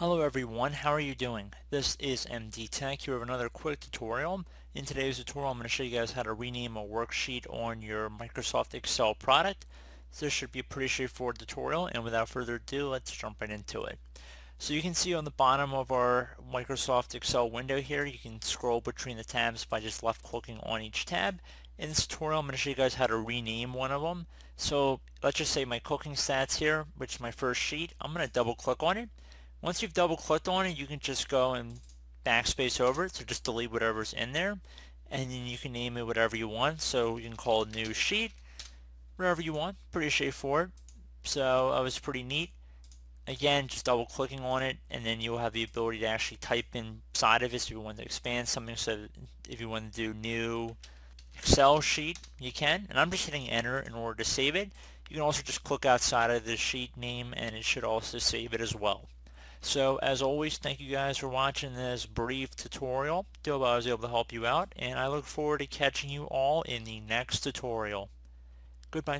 Hello everyone, how are you doing? This is MD Tech here with another quick tutorial. In today's tutorial I'm going to show you guys how to rename a worksheet on your Microsoft Excel product. So this should be a pretty straightforward tutorial, and without further ado, let's jump right into it. So you can see on the bottom of our Microsoft Excel window here, you can scroll between the tabs by just left clicking on each tab. In this tutorial I'm going to show you guys how to rename one of them. So let's just say my cooking stats here, which is my first sheet, I'm going to double click on it. Once you've double clicked on it, you can just go and backspace over it, so just delete whatever's in there, and then you can name it whatever you want. So you can call it new sheet, whatever you want. Pretty straightforward. So that was pretty neat. Again, just double clicking on it, and then you'll have the ability to actually type inside of it. So if you want to expand something, so if you want to do new Excel sheet, you can. And I'm just hitting enter in order to save it. You can also just click outside of the sheet name, and it should also save it as well. So as always, thank you guys for watching this brief tutorial. I hope I was able to help you out, and I look forward to catching you all in the next tutorial. Goodbye.